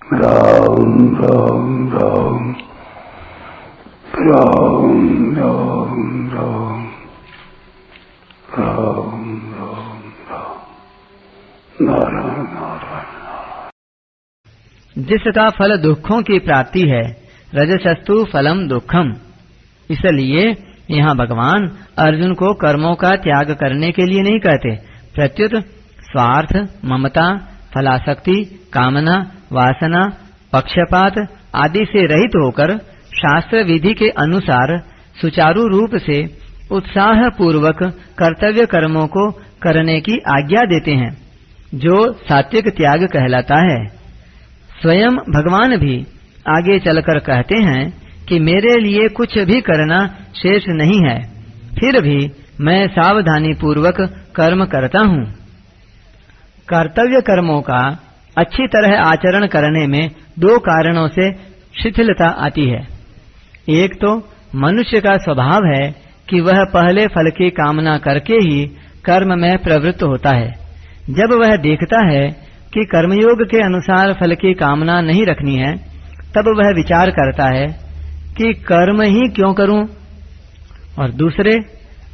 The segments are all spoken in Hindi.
राम राम राम राम राम राम राम राम राम नारायण नारायण। जिसका फल दुखों की प्राप्ति है, रजसस्तु फलम दुखम। इसलिए यहाँ भगवान अर्जुन को कर्मों का त्याग करने के लिए नहीं कहते, प्रत्युत स्वार्थ, ममता, फलासक्ति, कामना, वासना, पक्षपात आदि से रहित होकर शास्त्र विधि के अनुसार सुचारू रूप से उत्साह पूर्वक कर्तव्य कर्मों को करने की आज्ञा देते हैं, जो सात्विक त्याग कहलाता है। स्वयं भगवान भी आगे चलकर कहते हैं कि मेरे लिए कुछ भी करना शेष नहीं है, फिर भी मैं सावधानी पूर्वक कर्म करता हूँ। कर्तव्य कर्मों का अच्छी तरह आचरण करने में दो कारणों से शिथिलता आती है। एक तो मनुष्य का स्वभाव है कि वह पहले फल की कामना करके ही कर्म में प्रवृत्त होता है। जब वह देखता है कि कर्मयोग के अनुसार फल की कामना नहीं रखनी है, तब वह विचार करता है कि कर्म ही क्यों करूं। और दूसरे,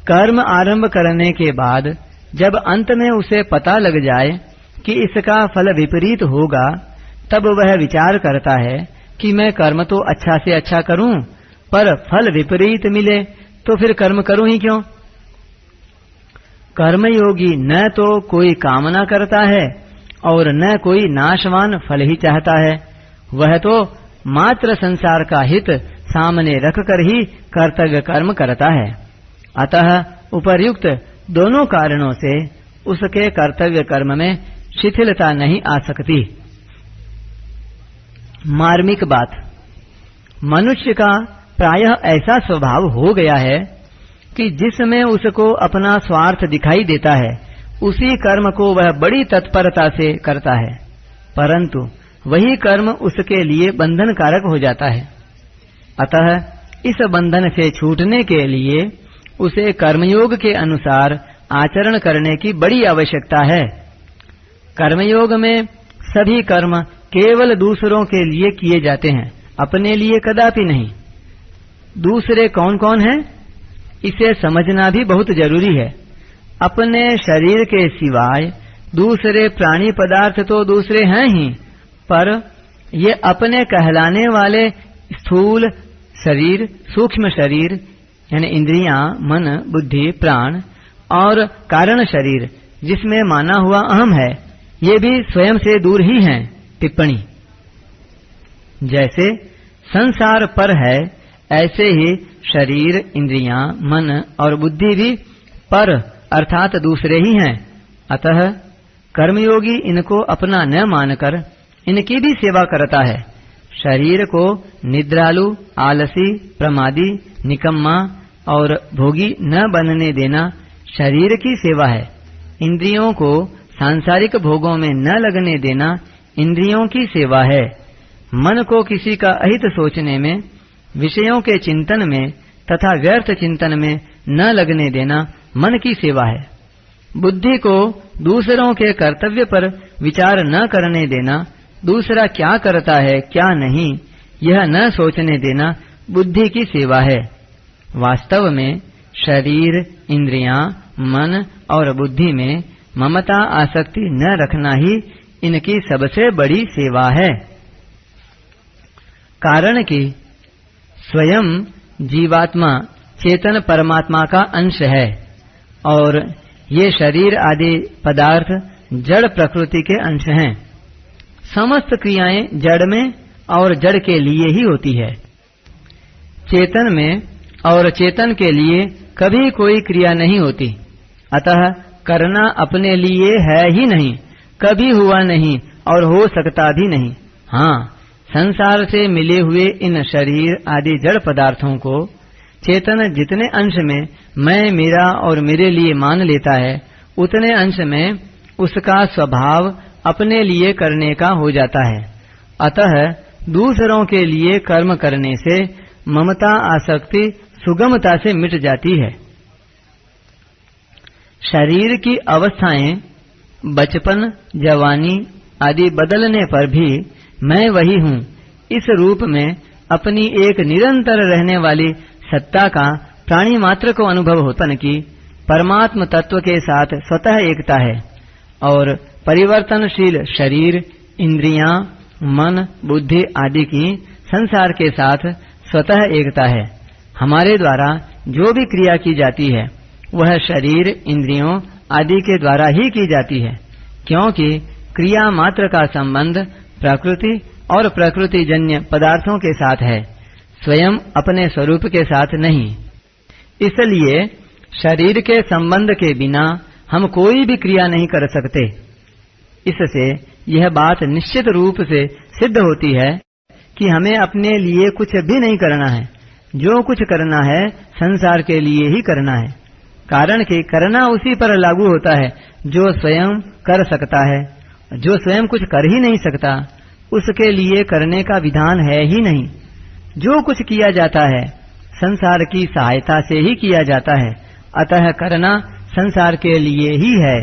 कर्म आरंभ करने के बाद जब अंत में उसे पता लग जाए कि इसका फल विपरीत होगा, तब वह विचार करता है कि मैं कर्म तो अच्छा से अच्छा करूं, पर फल विपरीत मिले तो फिर कर्म करूं ही क्यों। कर्मयोगी न तो कोई कामना करता है और न कोई नाशवान फल ही चाहता है, वह तो मात्र संसार का हित सामने रखकर ही कर्तव्य कर्म करता है। अतः उपर्युक्त दोनों कारणों से उसके कर्तव्य कर्म में शिथिलता नहीं आ सकती। मार्मिक बात, मनुष्य का प्रायः ऐसा स्वभाव हो गया है कि जिसमें उसको अपना स्वार्थ दिखाई देता है, उसी कर्म को वह बड़ी तत्परता से करता है, परंतु वही कर्म उसके लिए बंधन कारक हो जाता है। अतः इस बंधन से छूटने के लिए उसे कर्मयोग के अनुसार आचरण करने की बड़ी आवश्यकता है। कर्मयोग में सभी कर्म केवल दूसरों के लिए किए जाते हैं, अपने लिए कदापि नहीं। दूसरे कौन कौन हैं, इसे समझना भी बहुत जरूरी है। अपने शरीर के सिवाय दूसरे प्राणी पदार्थ तो दूसरे हैं ही, पर ये अपने कहलाने वाले स्थूल शरीर, सूक्ष्म शरीर यानी इंद्रियां, मन, बुद्धि, प्राण और कारण शरीर जिसमें माना हुआ अहम है, ये भी स्वयं से दूर ही हैं। टिप्पणी, जैसे संसार पर है, ऐसे ही शरीर, इंद्रियां, मन और बुद्धि भी पर अर्थात दूसरे ही हैं। अतः कर्मयोगी इनको अपना न मानकर इनकी भी सेवा करता है। शरीर को निद्रालु, आलसी, प्रमादी, निकम्मा और भोगी न बनने देना शरीर की सेवा है। इंद्रियों को सांसारिक भोगों में न लगने देना इंद्रियों की सेवा है। मन को किसी का अहित सोचने में, विषयों के चिंतन में तथा व्यर्थ चिंतन में न लगने देना मन की सेवा है। बुद्धि को दूसरों के कर्तव्य पर विचार न करने देना, दूसरा क्या करता है क्या नहीं यह न सोचने देना बुद्धि की सेवा है। वास्तव में शरीर, इंद्रियां, मन और बुद्धि में ममता आसक्ति न रखना ही इनकी सबसे बड़ी सेवा है। कारण कि स्वयं जीवात्मा चेतन परमात्मा का अंश है और ये शरीर आदि पदार्थ जड़ प्रकृति के अंश हैं। समस्त क्रियाएं जड़ में और जड़ के लिए ही होती है। चेतन में और चेतन के लिए कभी कोई क्रिया नहीं होती। अतः करना अपने लिए है ही नहीं, कभी हुआ नहीं और हो सकता भी नहीं। हाँ, संसार से मिले हुए इन शरीर आदि जड़ पदार्थों को चेतन जितने अंश में मैं, मेरा और मेरे लिए मान लेता है, उतने अंश में उसका स्वभाव अपने लिए करने का हो जाता है। अतः दूसरों के लिए कर्म करने से ममता आसक्ति सुगमता से मिट जाती है। शरीर की अवस्थाएं बचपन, जवानी आदि बदलने पर भी मैं वही हूँ, इस रूप में अपनी एक निरंतर रहने वाली सत्ता का प्राणी मात्र को अनुभव होतन की परमात्म तत्व के साथ स्वतः एकता है और परिवर्तनशील शरीर, इंद्रियां, मन, बुद्धि आदि की संसार के साथ स्वतः एकता है। हमारे द्वारा जो भी क्रिया की जाती है वह शरीर, इंद्रियों आदि के द्वारा ही की जाती है, क्योंकि क्रिया मात्र का संबंध प्रकृति और प्रकृति जन्य पदार्थों के साथ है, स्वयं अपने स्वरूप के साथ नहीं। इसलिए शरीर के संबंध के बिना हम कोई भी क्रिया नहीं कर सकते। इससे यह बात निश्चित रूप से सिद्ध होती है कि हमें अपने लिए कुछ भी नहीं करना है। जो कुछ करना है संसार के लिए ही करना है, कारण कि करना उसी पर लागू होता है जो स्वयं कर सकता है। जो स्वयं कुछ कर ही नहीं सकता उसके लिए करने का विधान है ही नहीं। जो कुछ किया जाता है संसार की सहायता से ही किया जाता है, अतः करना संसार के लिए ही है।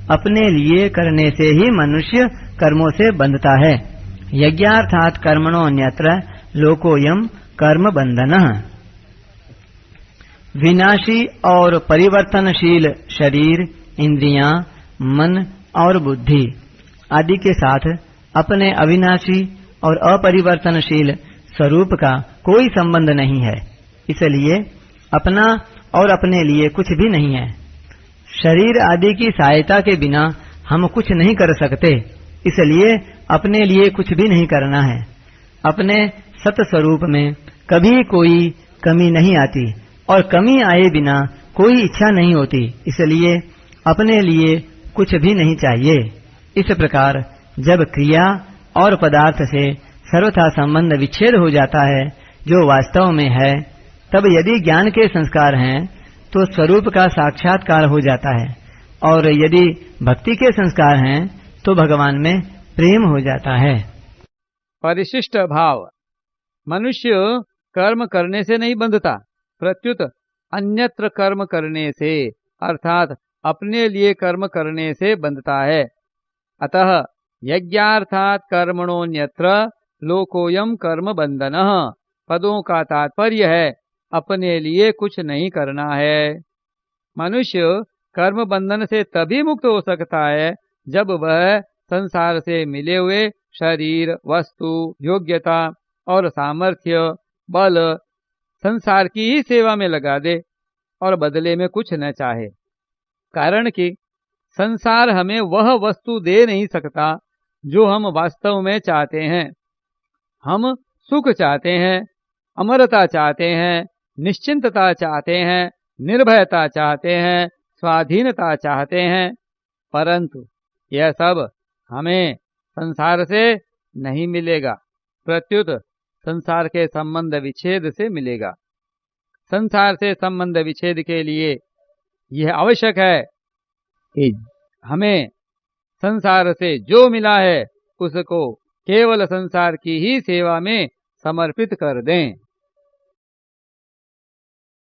अपने लिए करने से ही मनुष्य कर्मों से बंधता है। यज्ञार्थात कर्मणोऽन्यत्र लोकोऽयं कर्म बंधनः। विनाशी और परिवर्तनशील शरीर, इंद्रियां, मन और बुद्धि आदि के साथ अपने अविनाशी और अपरिवर्तनशील स्वरूप का कोई संबंध नहीं है, इसलिए अपना और अपने लिए कुछ भी नहीं है। शरीर आदि की सहायता के बिना हम कुछ नहीं कर सकते, इसलिए अपने लिए कुछ भी नहीं करना है। अपने सत स्वरूप में कभी कोई कमी नहीं आती और कमी आए बिना कोई इच्छा नहीं होती, इसलिए अपने लिए कुछ भी नहीं चाहिए। इस प्रकार जब क्रिया और पदार्थ से सर्वथा संबंध विच्छेद हो जाता है जो वास्तव में है, तब यदि ज्ञान के संस्कार हैं तो स्वरूप का साक्षात्कार हो जाता है, और यदि भक्ति के संस्कार हैं तो भगवान में प्रेम हो जाता है। परिशिष्ट भाव। मनुष्य कर्म करने से नहीं बंधता, प्रत्युत अन्यत्र कर्म करने से अर्थात अपने लिए कर्म करने से बंधता है। अतः यज्ञार्थात कर्मणोऽन्यत्र लोकोऽयं कर्म बंधनः पदों का तात्पर्य है अपने लिए कुछ नहीं करना है। मनुष्य कर्म बंधन से तभी मुक्त हो सकता है जब वह संसार से मिले हुए शरीर, वस्तु, योग्यता और सामर्थ्य, बल संसार की ही सेवा में लगा दे और बदले में कुछ न चाहे। कारण कि संसार हमें वह वस्तु दे नहीं सकता जो हम वास्तव में चाहते हैं। हम सुख चाहते हैं, अमरता चाहते हैं, निश्चिंतता चाहते हैं, निर्भयता चाहते हैं, स्वाधीनता चाहते हैं, परंतु यह सब हमें संसार से नहीं मिलेगा, प्रत्युत संसार के संबंध विच्छेद से मिलेगा। संसार से संबंध विच्छेद के लिए यह आवश्यक है कि हमें संसार से जो मिला है उसको केवल संसार की ही सेवा में समर्पित कर दें।